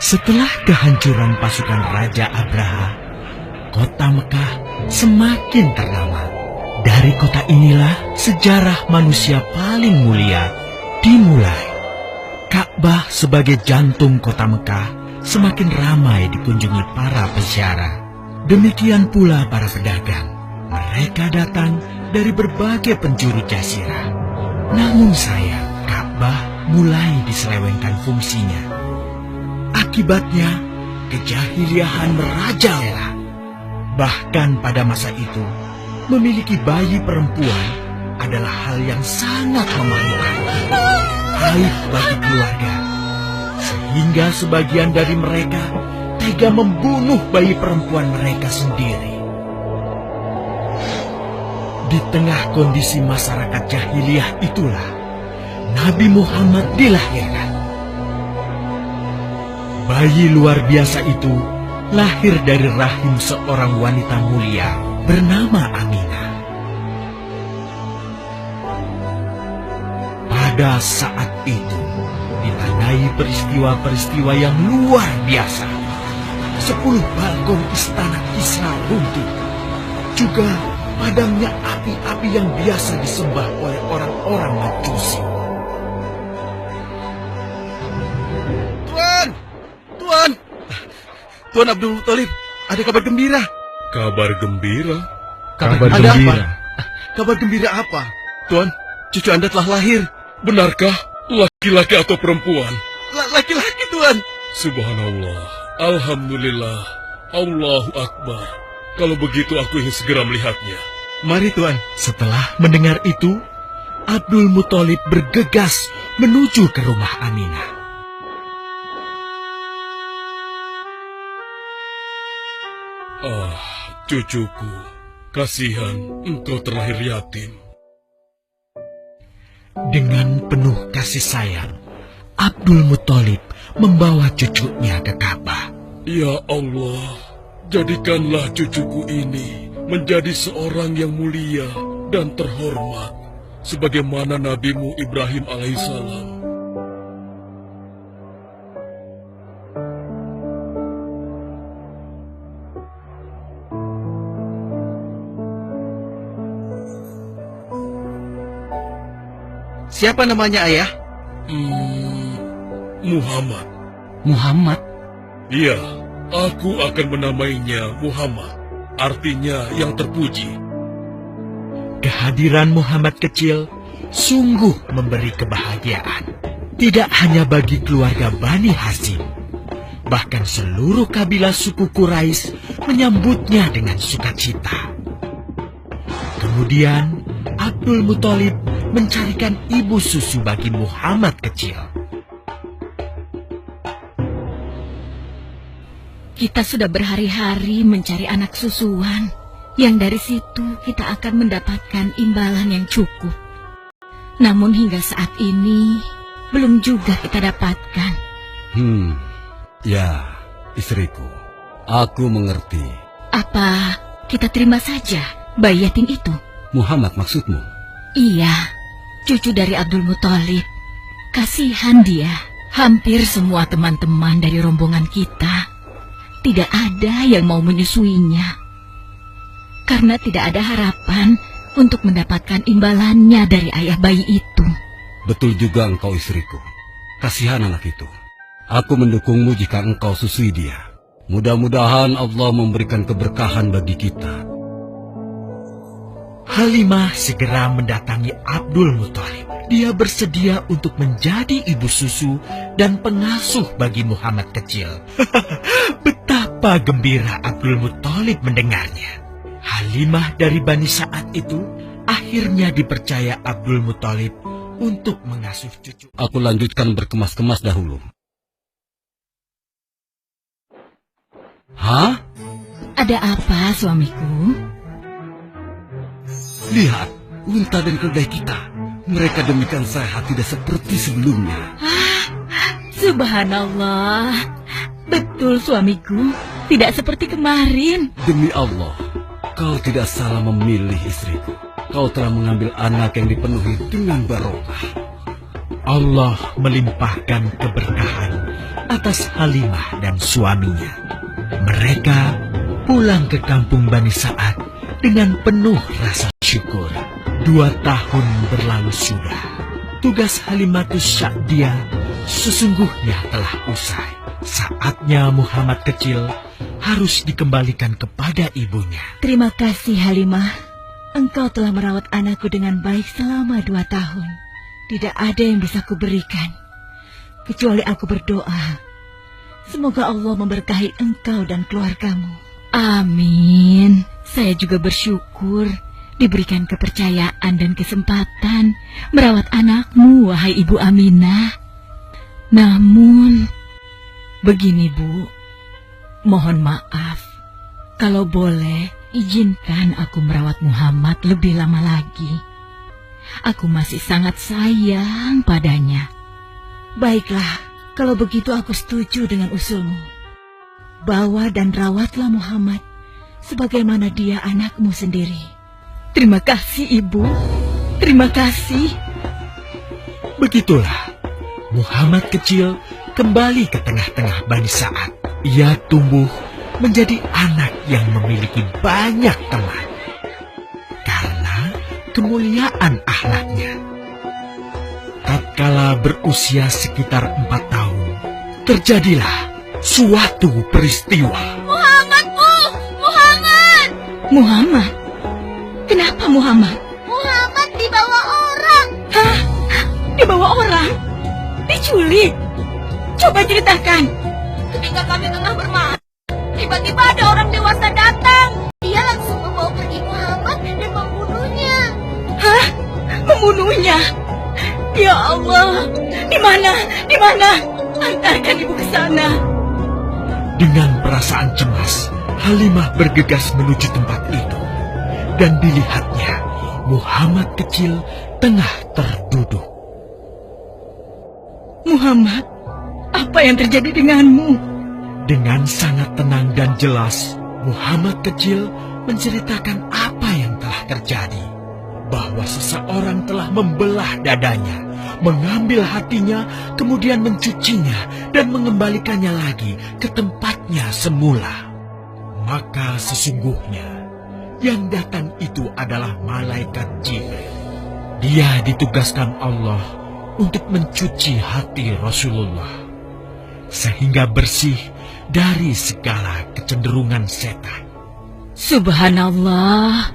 Setelah kehancuran pasukan Raja Abraha, kota Mekah semakin ternama. Dari kota inilah sejarah manusia paling mulia dimulai. Ka'bah sebagai jantung kota Mekah semakin ramai dikunjungi para peziarah. Demikian pula para pedagang. Mereka datang dari berbagai penjuru jazirah. Namun sayang, Ka'bah mulai diselewengkan fungsinya. Akibatnya, kejahiliahan merajalela. Bahkan pada masa itu, memiliki bayi perempuan adalah hal yang sangat memalukan. Aib bagi keluarga. Sehingga sebagian dari mereka tega membunuh bayi perempuan mereka sendiri. Di tengah kondisi masyarakat jahiliyah itulah Nabi Muhammad dilahirkan. Bayi luar biasa itu lahir dari rahim seorang wanita mulia bernama Aminah. Pada saat itu ditandai peristiwa-peristiwa yang luar biasa. 10 balkon istana Kisra runtuh. Juga padamnya api-api yang biasa disembah oleh orang-orang Majusi. Tuan Abdul Muthalib, ada kabar gembira. Kabar gembira? Kabar gembira? Kabar gembira apa? Tuan, cucu Anda telah lahir. Benarkah? Laki-laki atau perempuan? Laki-laki, Tuan. Subhanallah, Alhamdulillah, Allahu Akbar. Kalau begitu aku ingin segera melihatnya. Mari, Tuan. Setelah mendengar itu, Abdul Muthalib bergegas menuju ke rumah Aminah. Ah, cucuku, kasihan engkau terlahir yatim. Dengan penuh kasih sayang, Abdul Muthalib membawa cucunya ke Ka'bah. Ya Allah, jadikanlah cucuku ini menjadi seorang yang mulia dan terhormat, sebagaimana Nabimu Ibrahim alaihissalam. Siapa namanya, Ayah? Muhammad. Muhammad? Iya, aku akan menamainya Muhammad. Artinya yang terpuji. Kehadiran Muhammad kecil sungguh memberi kebahagiaan. Tidak hanya bagi keluarga Bani Hashim, bahkan seluruh kabilah suku Quraisy menyambutnya dengan sukacita. Kemudian Abdul Muthalib mencarikan ibu susu bagi Muhammad kecil. Kita sudah berhari-hari mencari anak susuan, yang dari situ kita akan mendapatkan imbalan yang cukup. Namun hingga saat ini, belum juga kita dapatkan. Ya, istriku, aku mengerti. Apa kita terima saja bayi yatim itu? Muhammad maksudmu? Iya, cucu dari Abdul Muthalib. Kasihan dia. Hampir semua teman-teman dari rombongan kita tidak ada yang mau menyusuinya. Karena tidak ada harapan untuk mendapatkan imbalannya dari ayah bayi itu. Betul juga engkau, istriku. Kasihan anak itu. Aku mendukungmu jika engkau susui dia. Mudah-mudahan Allah memberikan keberkahan bagi kita. Halimah segera mendatangi Abdul Muthalib. Dia bersedia untuk menjadi ibu susu dan pengasuh bagi Muhammad kecil. Betapa gembira Abdul Muthalib mendengarnya. Halimah dari Bani Sa'ad itu akhirnya dipercaya Abdul Muthalib untuk mengasuh cucu. Aku lanjutkan berkemas-kemas dahulu. Hah? Ada apa, suamiku? Lihat, unta dan keledai kita. Mereka demikian sehat, tidak seperti sebelumnya. Subhanallah. Betul, suamiku. Tidak seperti kemarin. Demi Allah, kau tidak salah memilih istriku. Kau telah mengambil anak yang dipenuhi dengan barokah. Allah melimpahkan keberkahan atas Halimah dan suaminya. Mereka pulang ke kampung Bani Sa'ad dengan penuh rasa syukur. 2 tahun berlalu sudah. Tugas Halimatus Sya'diyah sesungguhnya telah usai. Saatnya Muhammad kecil harus dikembalikan kepada ibunya. Terima kasih Halimah. Engkau telah merawat anakku dengan baik selama 2 tahun. Tidak ada yang bisa kuberikan, kecuali aku berdoa. Semoga Allah memberkahi engkau dan keluargamu. Amin. Saya juga bersyukur diberikan kepercayaan dan kesempatan merawat anakmu, wahai Ibu Aminah. Namun, begini Bu, mohon maaf. Kalau boleh, izinkan aku merawat Muhammad lebih lama lagi. Aku masih sangat sayang padanya. Baiklah, kalau begitu aku setuju dengan usulmu. Bawa dan rawatlah Muhammad sebagaimana dia anakmu sendiri. Terima kasih, Ibu. Terima kasih. Begitulah, Muhammad kecil kembali ke tengah-tengah Bani Sa'ad. Ia tumbuh menjadi anak yang memiliki banyak teman karena kemuliaan akhlaknya. Tatkala berusia sekitar 4 tahun, terjadilah suatu peristiwa. Muhammad, Bu! Muhammad! Muhammad? Kenapa Muhammad? Muhammad dibawa orang. Hah? Dibawa orang? Diculik? Coba ceritakan. Ketika kami tengah bermain, tiba-tiba ada orang dewasa datang. Dia langsung membawa pergi Muhammad dan membunuhnya. Hah? Membunuhnya? Ya Allah, di mana? Di mana? Antarkan ibu ke sana. Dengan perasaan cemas, Halimah bergegas menuju tempat itu. Dan dilihatnya, Muhammad kecil tengah terduduk. Muhammad, apa yang terjadi denganmu? Dengan sangat tenang dan jelas, Muhammad kecil menceritakan apa yang telah terjadi. Bahwa seseorang telah membelah dadanya, mengambil hatinya, kemudian mencucinya dan mengembalikannya lagi ke tempatnya semula. Maka sesungguhnya yang datang itu adalah malaikat Jibril. Dia ditugaskan Allah untuk mencuci hati Rasulullah sehingga bersih dari segala kecenderungan setan. Subhanallah,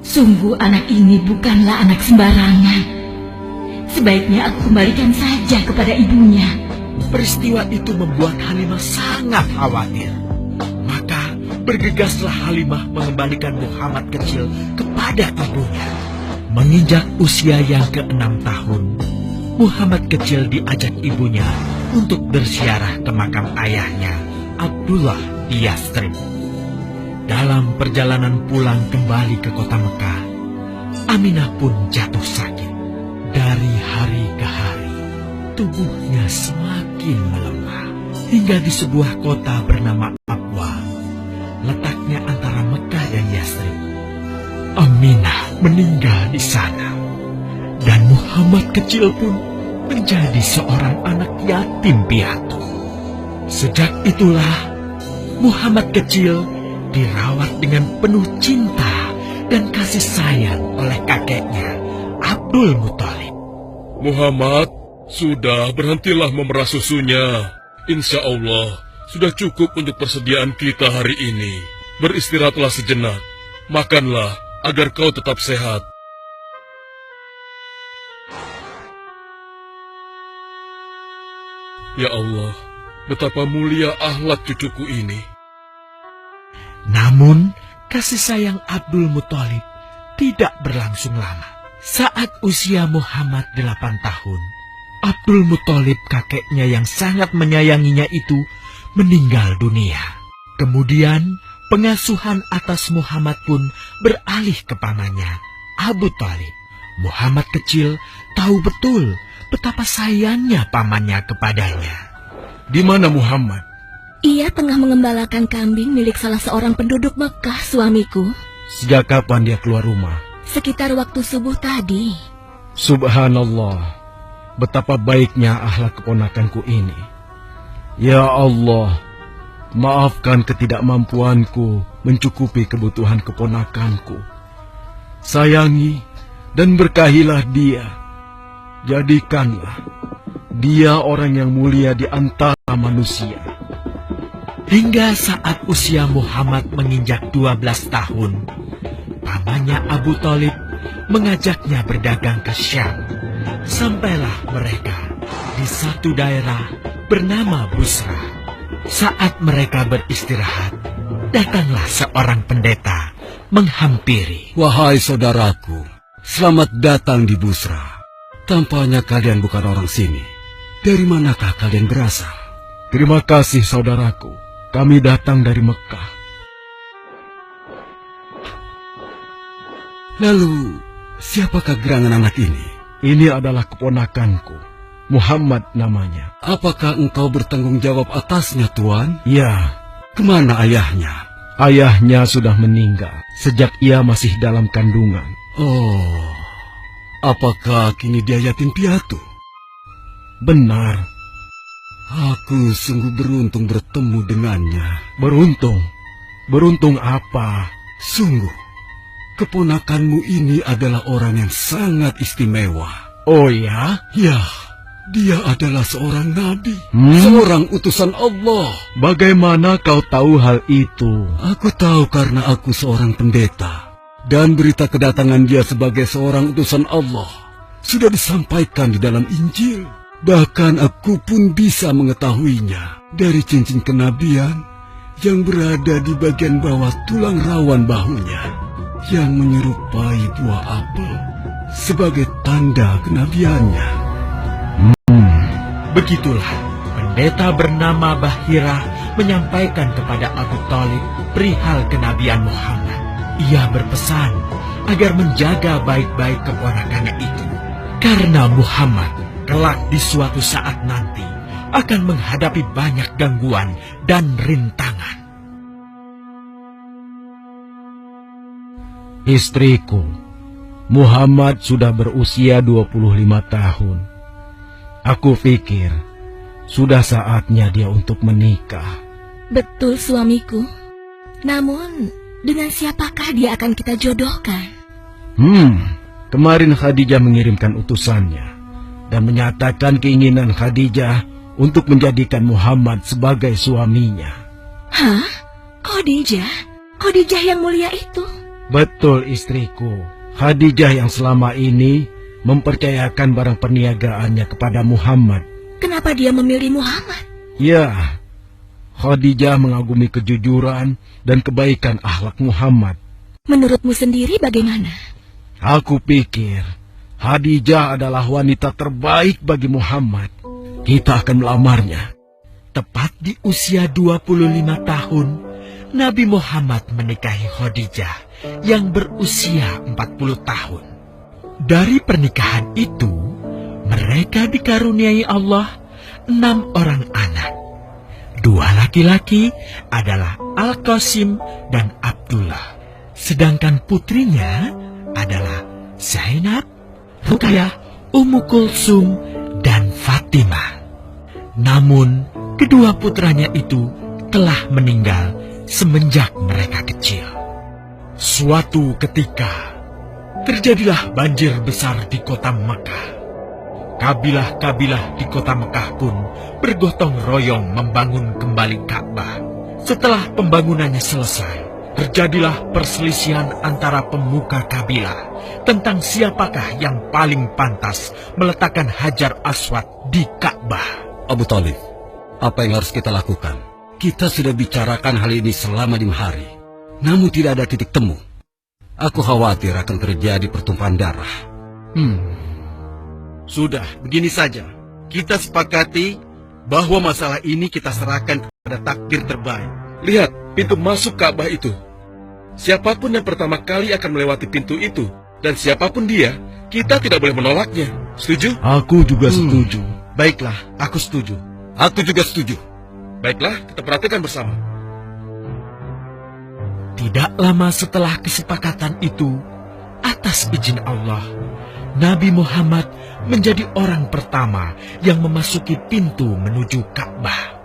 sungguh anak ini bukanlah anak sembarangan. Sebaiknya aku kembalikan saja kepada ibunya. Peristiwa itu membuat Halimah sangat khawatir. Maka bergegaslah Halimah mengembalikan Muhammad kecil kepada ibunya. Menginjak usia yang ke-6 tahun, Muhammad kecil diajak ibunya untuk berziarah ke makam ayahnya, Abdullah di Yathrib. Dalam perjalanan pulang kembali ke kota Mekah, Aminah pun jatuh sakit. Dari hari ke hari, tubuhnya semakin melemah. Hingga di sebuah kota bernama Abwa, letaknya antara Mekah dan Yathrib, Aminah meninggal di sana. Dan Muhammad kecil pun menjadi seorang anak yatim piatu. Sejak itulah, Muhammad kecil dirawat dengan penuh cinta dan kasih sayang oleh kakeknya, Abdul Muthalib. Muhammad, sudah berhentilah memerah susunya. Insya Allah, sudah cukup untuk persediaan kita hari ini. Beristirahatlah sejenak. Makanlah agar kau tetap sehat. Ya Allah, betapa mulia akhlak cucuku ini. Namun, kasih sayang Abdul Muthalib tidak berlangsung lama. Saat usia Muhammad 8 tahun, Abdul Muthalib, kakeknya yang sangat menyayanginya itu, meninggal dunia. Kemudian, pengasuhan atas Muhammad pun beralih ke pamannya, Abu Thalib. Muhammad kecil tahu betul betapa sayangnya pamannya kepadanya. Di mana Muhammad? Ia tengah mengembalakan kambing milik salah seorang penduduk Mekah, suamiku. Sejak kapan dia keluar rumah? Sekitar waktu subuh tadi. Subhanallah, betapa baiknya akhlak keponakanku ini. Ya Allah, maafkan ketidakmampuanku mencukupi kebutuhan keponakanku. Sayangi dan berkahilah dia. Jadikanlah dia orang yang mulia di antara manusia. Hingga saat usia Muhammad menginjak 12 tahun, pamannya Abu Thalib mengajaknya berdagang ke Syam. Sampailah mereka di satu daerah bernama Busra. Saat mereka beristirahat, datanglah seorang pendeta menghampiri. Wahai saudaraku, selamat datang di Busra. Tampaknya kalian bukan orang sini. Dari manakah kalian berasal? Terima kasih saudaraku, kami datang dari Mekah. Lalu, siapakah gerangan anak ini? Ini adalah keponakanku, Muhammad namanya. Apakah engkau bertanggung jawab atasnya, Tuan? Ya, Kemana ayahnya? ayahnya sudah meninggal sejak ia masih dalam kandungan. Oh, apakah kini dia yatim piatu? Benar, Aku sungguh beruntung bertemu dengannya. beruntung. Beruntung apa? Sungguh, keponakanmu ini adalah orang yang sangat istimewa. Oh ya? Ya, dia adalah seorang nabi, Hmm? seorang utusan Allah. Bagaimana kau tahu hal itu? Aku tahu karena aku seorang pendeta, dan berita kedatangan dia sebagai seorang utusan Allah sudah disampaikan di dalam Injil. Bahkan aku pun bisa mengetahuinya dari cincin kenabian yang berada di bagian bawah tulang rawan bahunya, yang menyerupai buah apel sebagai tanda kenabiannya. Begitulah, pendeta bernama Bahira menyampaikan kepada Abu Thalib perihal kenabian Muhammad. Ia berpesan agar menjaga baik-baik keponakannya itu, karena Muhammad kelak di suatu saat nanti akan menghadapi banyak gangguan dan rintangan. Istriku, Muhammad sudah berusia 25 tahun. Aku pikir sudah saatnya dia untuk menikah. Betul suamiku. Namun, dengan siapakah dia akan kita jodohkan? Kemarin Khadijah mengirimkan utusannya dan menyatakan keinginan Khadijah untuk menjadikan Muhammad sebagai suaminya. Hah? Khadijah? Khadijah yang mulia itu? Betul istriku, Khadijah yang selama ini mempercayakan barang perniagaannya kepada Muhammad. Kenapa dia memilih Muhammad? Ya, Khadijah mengagumi kejujuran dan kebaikan akhlak Muhammad. Menurutmu sendiri bagaimana? Aku pikir Khadijah adalah wanita terbaik bagi Muhammad. Kita akan melamarnya. Tepat di usia 25 tahun, Nabi Muhammad menikahi Khadijah yang berusia 40 tahun. Dari pernikahan itu, mereka dikaruniai Allah 6 orang anak. 2 laki-laki adalah Al-Qasim dan Abdullah. Sedangkan putrinya adalah Zainab, Ruqayyah, Ummu Kulsum, dan Fatimah. Namun, kedua putranya itu telah meninggal semenjak mereka kecil. Suatu ketika, terjadilah banjir besar di kota Mekah. Kabilah-kabilah di kota Mekah pun bergotong royong membangun kembali Ka'bah. Setelah pembangunannya selesai, terjadilah perselisihan antara pemuka kabilah tentang siapakah yang paling pantas meletakkan Hajar Aswad di Ka'bah. Abu Thalib, apa yang harus kita lakukan? Kita sudah bicarakan hal ini selama 5 hari, namun tidak ada titik temu. Aku khawatir akan terjadi pertumpahan darah. Sudah, begini saja. Kita sepakati bahwa masalah ini kita serahkan kepada takdir terbaik. Lihat pintu masuk Ka'bah itu. Siapapun yang pertama kali akan melewati pintu itu, dan siapapun dia, kita tidak boleh menolaknya. Setuju? Aku juga setuju. Baiklah, aku setuju. Aku juga setuju. Baiklah, kita perhatikan bersama. Tidak lama setelah kesepakatan itu, atas izin Allah, Nabi Muhammad menjadi orang pertama yang memasuki pintu menuju Ka'bah.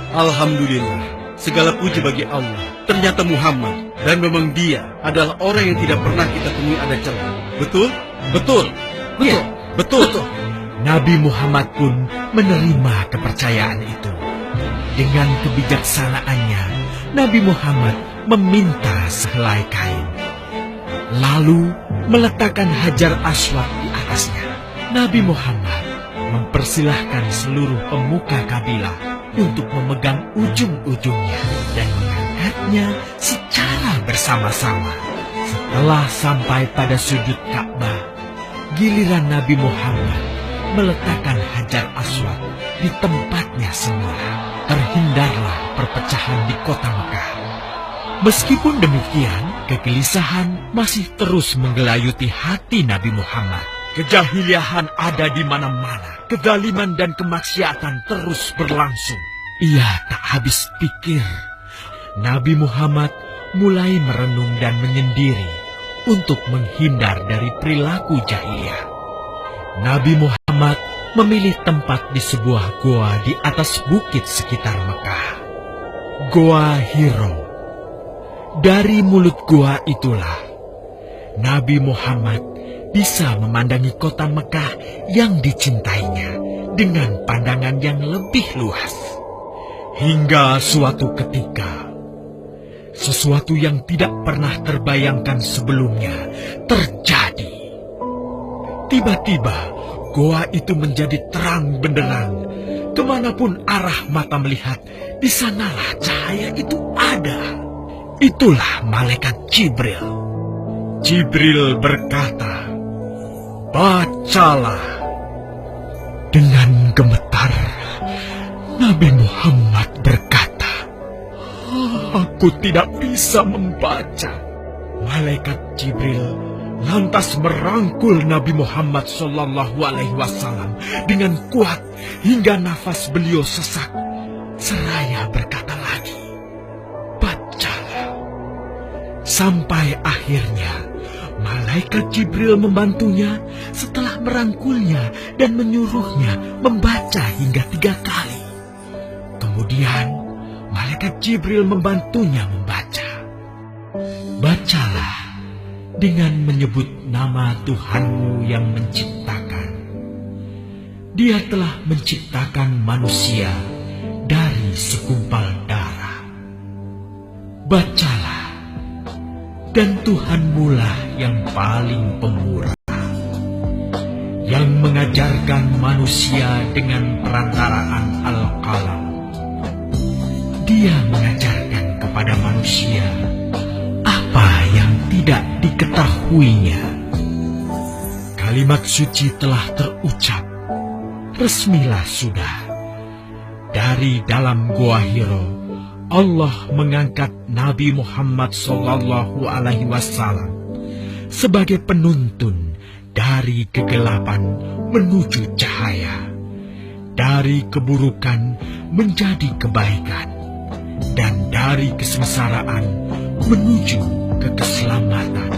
Alhamdulillah, segala puji bagi Allah. Ternyata Muhammad, dan memang dia adalah orang yang tidak pernah kita temui ada celah. Betul? Betul. Betul. Betul. Betul. Nabi Muhammad pun menerima kepercayaan itu. Dengan kebijaksanaannya, Nabi Muhammad meminta sehelai kain, lalu meletakkan Hajar Aswad di atasnya. Nabi Muhammad mempersilahkan seluruh pemuka kabilah untuk memegang ujung-ujungnya dan mengangkatnya secara bersama-sama. Setelah sampai pada sudut Ka'bah, giliran Nabi Muhammad meletakkan Hajar Aswad di tempatnya semula. Terhindarlah perpecahan di kota Mekah. Meskipun demikian, kegelisahan masih terus menggelayuti hati Nabi Muhammad. Kejahiliahan ada di mana-mana. Kezaliman dan kemaksiatan terus berlangsung. Ia tak habis pikir. Nabi Muhammad mulai merenung dan menyendiri untuk menghindar dari perilaku jahiliyah. Nabi Muhammad memilih tempat di sebuah goa di atas bukit sekitar Mekah. Goa Hiro. Dari mulut goa itulah Nabi Muhammad bisa memandangi kota Mekah yang dicintainya dengan pandangan yang lebih luas. Hingga suatu ketika, sesuatu yang tidak pernah terbayangkan sebelumnya terjadi. Tiba-tiba, goa itu menjadi terang benderang. Kemanapun arah mata melihat, di sanalah cahaya itu ada. Itulah malaikat Jibril. Jibril berkata, "Bacalah." Dengan gemetar, Nabi Muhammad berkata, "Aku tidak bisa membaca." Malaikat Jibril lantas merangkul Nabi Muhammad SAW dengan kuat hingga nafas beliau sesak. Seraya berkata lagi, "Bacalah." Sampai akhirnya malaikat Jibril membantunya setelah merangkulnya dan menyuruhnya membaca hingga 3 kali. Kemudian malaikat Jibril membantunya membaca. "Bacalah dengan menyebut nama Tuhanmu yang menciptakan. Dia telah menciptakan manusia dari segumpal darah. Bacalah, dan Tuhanmulah yang paling pemurah, yang mengajarkan manusia dengan perantaraan Al-Qalam. Dia mengajarkan kepada manusia apa yang tidak diketahuinya." Kalimat suci telah terucap. Resmilah sudah. Dari dalam Goa Hiro, Allah mengangkat Nabi Muhammad SAW sebagai penuntun dari kegelapan menuju cahaya, dari keburukan menjadi kebaikan, dan dari kesengsaraan menuju ke keselamatan.